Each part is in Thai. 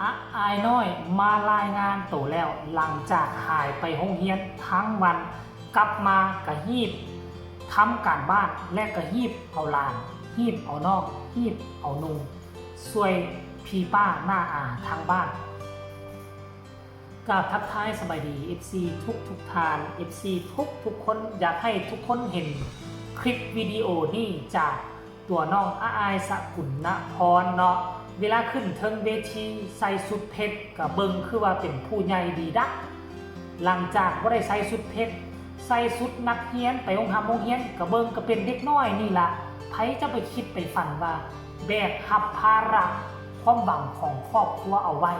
อายน้อยมารายงานตัวแล้วหลังจากหายไปโรงเรียนทั้งวันกลับมากระหีบทำการบ้านและกระหีบเอาหลานหีบเอานอกหีบเอานุงช่วยพี่ป้าหน้าอาทางบ้านกราบทักทายสบายดี FC ทุกทาน FC ทุกคนอยากให้ทุกคนเห็นคลิปวิดีโอนี้จากตัวน้องอายสกุลณพรเนาะเวลาขึ้นเทิงเวทีใส่สุดเพชรกับเบิงคือว่าเป็นผู้ใหญ่ดีดักหลังจากก็ได้ใส่สุดเพชรใส่สุดนักเรียนไปโรงเรียนกับเบิงก็เป็นเด็กน้อยนี่ละไผจะไปคิดไปฝันว่าแบกรับภาระความหวังของครอบครัวเอาไว้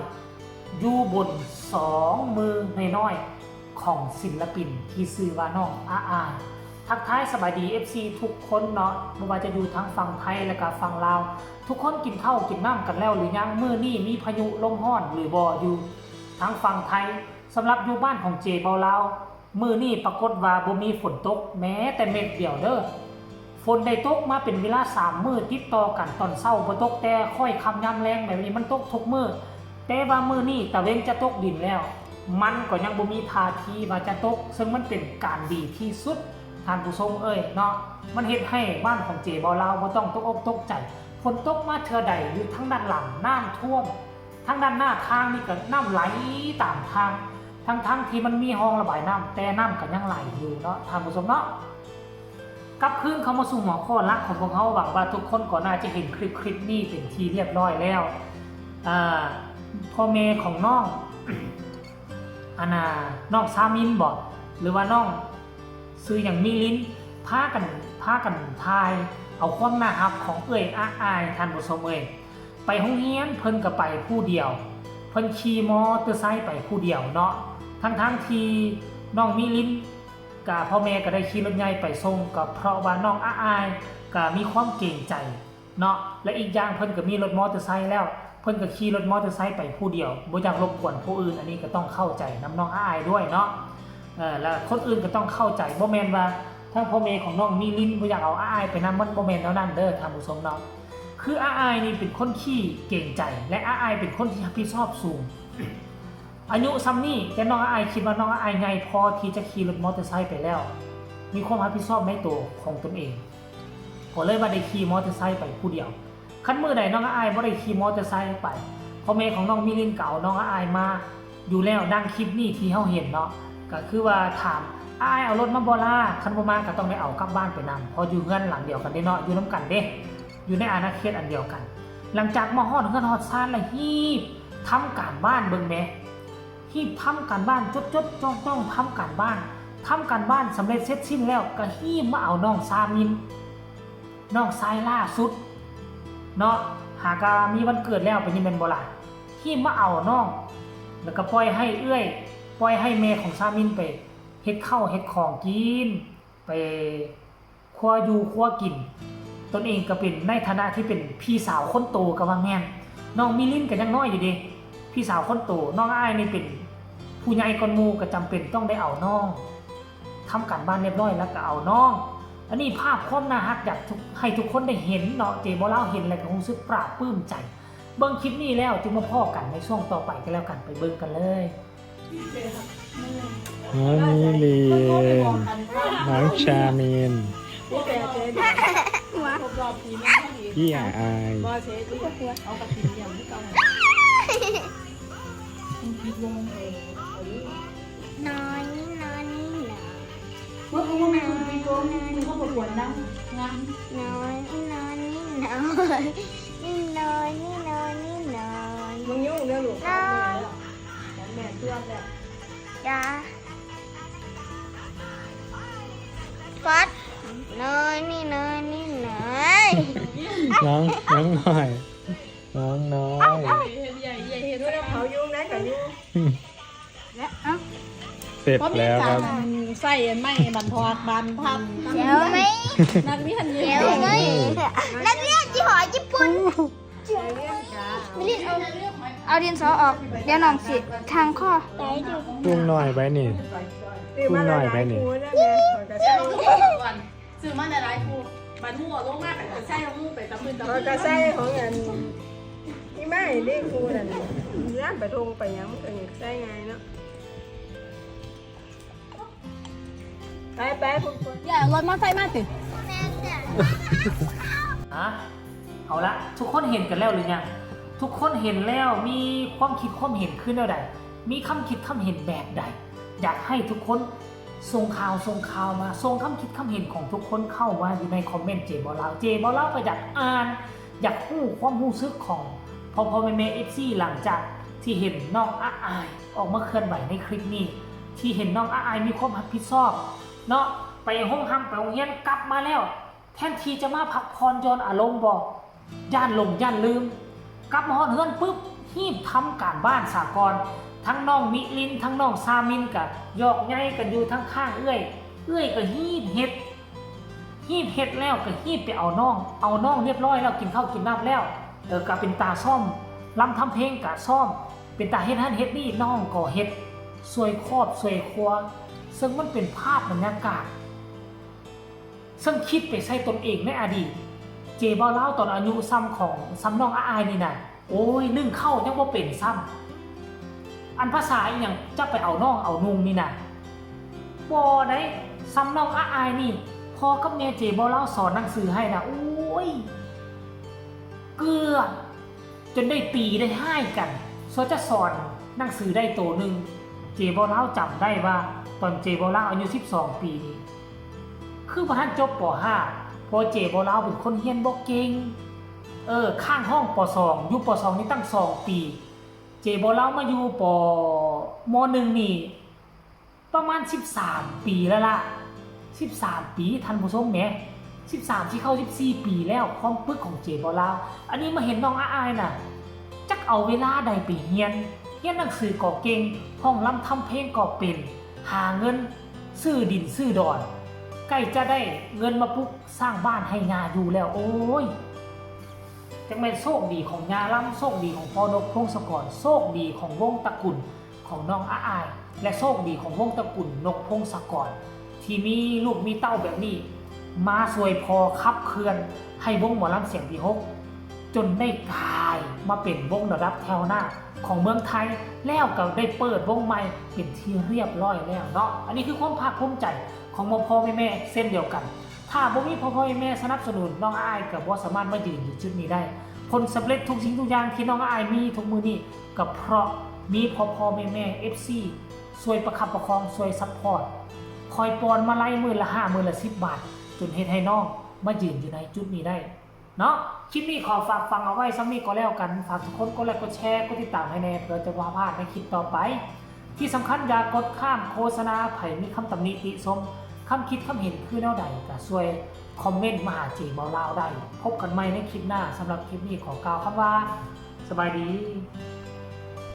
อยู่บนสองมือน้อยๆของศิลปินที่ชื่อว่าน้องอายทักทายสบายดี FC ทุกคนเนาะไม่ว่าจะอยู่ทั้งฝั่งไทยและก็ฝั่งลาวทุกคนกินข้าวกินน้ำกันแล้วหรือยังมื้อนี้มีพายุลมร้อนหรือบ่อยู่ทั้งฝั่งไทยสำหรับอยู่บ้านของเจเบาลาวมื้อนี้ปรากฏว่าบ่มีฝนตกแม้แต่เม็ดเดียวเด้อฝนได้ตกมาเป็นเวลา3มื้อติดต่อกันตอนเช้าบ่ตกแต่ค่อยค่ำยามแลงแบบนี้มันตกทุกมื้อแต่ว่ามื้อนี้ตะเวนจะตกดินแล้วมันก็ยังบ่มีท่าทีว่าจะตกซึ่งมันเป็นการดีที่สุดท่านผู้ชมเนาะมันเฮ็ดให้บ้านของเจบ่ลาวบ่ต้องตกอกตกใจฝนตกมาเทื่อใดอยู่ทั้งด้านหลังน้ำท่วมทั้งด้านหน้าทางนี่ก็น้ำไหลตามทางทั้งที่มันมีห้องระบายน้ำแต่น้ำก็ยังไหลอยู่เนาะท่านผู้ชมเนาะกลับคืนเข้ามาสู่หัวข้อหลักของพวกเขาหวังว่าทุกคนก็น่าจะเห็นคลิปนี้เป็นที่เรียบร้อยแล้วพ่อแม่ของน้องน้องซามินบอกหรือว่าน้องซื้ออย่างมีลิ้นพากันทายเอาความน่ารักของอายท่านผู้ชมไปโรงเรียนเพิ่นก็ไปผู้เดียวเพิ่นขี่มอเตอร์ไซค์ไปผู้เดียวเนาะทั้งที่น้องมีลิ้นกับพ่อแม่ก็ได้ขี่รถใหญ่ไปส่งก็เพราะว่าน้องอายก็มีความเก่งใจเนาะและอีกอย่างเพิ่นก็มีรถมอเตอร์ไซค์แล้วเพิ่นก็ขี่รถมอเตอร์ไซค์ไปผู้เดียวบ่อยากรบกวนผู้อื่นอันนี้ก็ต้องเข้าใจน้องอายด้วยเนาะแล้วคนอื่นก็ต้องเข้าใจบ่แม่นว่าทั้งพ่อแม่ของน้องมีลิ้นบ่อยากเอาอายไปนำมันบ่แม่นแล้วนั่นเด้อท่านผู้ชมเนาะคืออายนี่เป็นคนขี้เก่งใจและอายเป็นคนที่รับผิดชอบสูง อายุซ้ำนี่แต่น้องอายคิดว่าน้องอายใหญ่พอที่จะขี่รถมอเตอร์ไซค์ไปแล้วมีความรับผิดชอบในตัวของตนเองก็เลยว่าได้ขี่มอเตอร์ไซค์ไปผู้เดียวคันมื้อใดน้องอายบ่ได้ขี่มอเตอร์ไซค์ไปพ่อแม่ของน้องมีลิ้นเก่าน้องอายมาอยู่แล้วดังคลิปนี้ที่เฮาเห็นเนาะก็คือว่าถามอายเอารถมาบ่ล่ะคันบ่มาก็ต้องได้เอากลับบ้านไปนำพออยู่เฮือนหลังเดียวกันเด้เนาะอยู่นํกันเด้อยู่ในอาณาเขตอันเดียวกันหลังจากมาฮอดเฮือนฮอดซานแล้วฮีบทำการบ้านเบิ่งแม่ฮีบทำการบ้านจดๆจ้องๆทำการบ้านสำเร็จเสร็จสิ้นแล้วก็ฮีบมาเอาน้องซามินน้องชายล่าสุดเนาะหากมีวันเกิดแล้วเป็นยังเป็นบ่ล่ะฮีบมาเอาน้องแล้วก็ปล่อยให้แม่ของซามินไปเฮ็ดข้าวเฮ็ดของกินไปครัวอยู่ครัวกินตนเองก็เป็นในฐานะที่เป็นพี่สาวคนโตก็ว่าแม่นน้องมิลินก็ยังน้อยอยู่ดิพี่สาวคนโตน้องอ้ายนี่เป็นผู้ใหญ่ก่อนหมู่ก็จำเป็นต้องได้เอาน้องทำการบ้านเรียบร้อยแล้วก็เอาน้องอันนี้ภาพความน่ารักอยากให้ทุกคนได้เห็นเนาะเจบ่เล่าเห็นแล้วก็รู้สึกปลาบปลื้มใจเบิ่งคลิปนี้แล้วจึงมาพ้อกันในช่วงต่อไปกันแล้วกันไปเบิ่งกันเลยน้องมิลินน้องชามินพี่อายนอนนี่ว่าเขาไม่คุณไปโกงคุณเขาประกวดนั่งงานนอนมึงยุ่งเรื่องหลวงพ่อแม่เพื่อนแหละจ้าฟัดนอนนี่น้องน้อยใหญ่เห็นว่าเขายุ่งนะกับยุ่งและเสร็จแล้วครับใส่ไม่บันทอดบันพับ เดี๋ยวไหม นักเรียน เดี๋ยวไหมนักเรียนที่หอญี่ปุ่นไม่เรียนเอาดินสอออกเดี๋ยวน้องสิทางข้อไหนดูตุ้งหน่อยไปนี่ตุ้งหน่อยไปนี่ซื้อมาในร้านครูบันหัวลงมากแต่ใส่ลงมือไปตำมือตำมือกระใส่ของเงินที่ ไม่เรียกกูนั่นย่านไปทงไปยังมันก็ใช่ไงเนาะไปคุณคน อย่ารถมอไซค์มาติ อะเอาละทุกคนเห็นกันแล้วหรือยังทุกคนเห็นแล้วมีความคิดความเห็นขึ้นแล้วใดมีคำคิดคำเห็นแบบใดอยากให้ทุกคนส่งข่าวมาส่งคำคิดคำเห็นของทุกคนเข้ามาอยู่ในคอมเมนต์เจบอลเล่าก็อยากอ่านอยากรู้ความรู้สึกของพ่อแม่เอฟซีหลังจากที่เห็นน้องอาอายออกมาเคลื่อนไหวในคลิปนี้ที่เห็นน้องอาอายมีความรับผิดชอบเนาะไปห้องห้ำไปโรงเรียนกลับมาแล้วแทนที่จะมาพักผ่อนย้อนอารมณ์บอกย่านลืมกลับมาฮอดเฮือนปุ๊บรีบทำการบ้านสากลทั้งน้องมิลินทั้งน้องซามินกับยอกใหญ่กันอยู่ทั้งข้างเอื้อยก็ฮีบเฮ็ดแล้วก็ฮีบไปเอาน้องเรียบร้อยแล้วกินข้าวกินน้ำแล้วก็เป็นตาซ่อมลำทำเพลงกับซ่อมเป็นตาเฮ็ดนั่นเฮ็ดนี่น้องก็เฮ็ดสวยครอบสวยครัวซึ่งมันเป็นภาพบรรยากาศซึ่งคิดไปใส่ตนเองในอดีตเจบอเล่าตอนอายุซ้ำน้องอาอายนี่นะโอ้ยนึ่งเข้ายังบ่เป็นซ้ำอันภาษาอีหยังจะไปเอาน้องเอานุงนี่นะบ่ได้ซ้ำน้องอาอายนี่พอกับแม่เจบอเล่าสอนหนังสือให้นะโอ้ยเกือบจนได้ตีได้ให้กันจะสอนหนังสือได้โตหนึ่งเจบอเล่าจำได้ว่าตอนเจบอเล่าอายุ12 ปีนี่คือพอท่านจบป.5 พอเจบอเล่าเป็นคนเฮียนบ่เก่งข้างห้องป.2 อยู่ป.2 นี่ตั้ง2 ปีเจบอเล่ามาอยู่ม.1 นี่ประมาณ13 ปีแล้วล่ะ13 ปีท่านผู้ชมแหม13ที่เข้า14 ปีแล้วความปึกของเจบอเล่าอันนี้มาเห็นน้องอาอายน่ะจักเอาเวลาใดไปเฮียนหนังสือก็เก่งห้องลำทำเพลงก็เป็นหาเงินซื้อดินซื้อดอนใกล้จะได้เงินมาปุ๊บสร้างบ้านให้ยาอยู่แล้วโอ้ยจังเป็นโชคดีของยาล้ำโชคดีของพ่อนกพงศกรโชคดีของวงตระกูลของน้องอาอายและโชคดีของวงตระกูลนกพงศกรที่มีลูกมีเต้าแบบนี้มาสวยพอขับเคลื่อนให้วงหมอลำเสียงที่6จนได้กลายมาเป็นวงระดับแถวหน้าของเมืองไทยแล้วก็ได้เปิดวงใหม่เป็นที่เรียบร้อยแล้วเนาะอันนี้คือความภาคภูมิใจของพ่อแม่เส้นเดียวกันถ้าบ่มีพ่อแม่สนับสนุนน้องอายกับว่าสามารถมายืนอยู่จุดนี้ได้ผลสำเร็จทุกสิ่งทุกอย่างที่น้องอายมีทุกมือนี้ก็เพราะมีพ่อแม่ FC ช่วยประคับประคองช่วยซัพพอร์ตคอยปอนมาไล่มื้อละ5มื้อละ10 บาทจนเฮ็ดให้น้องมายืนอยู่ในจุดนี้ได้เนาะคลิปนี้ขอฝากฟังเอาไว้ซ้ำนี้ก็แล้วกันฝากทุกคนกดไลค์กดแชร์กดติดตามให้แน่เพื่อจะว่าพลาดในคลิปต่อไปที่สำคัญอย่ากดข้ามโฆษณาไผมีคำตำหนิติชมคำคิดคำเห็นคือแนวใดก็ช่วยคอมเมนต์มาหาเจบอลลาวได้พบกันใหม่ในคลิปหน้าสำหรับคลิปนี้ขอกล่าวคำว่าสบายดี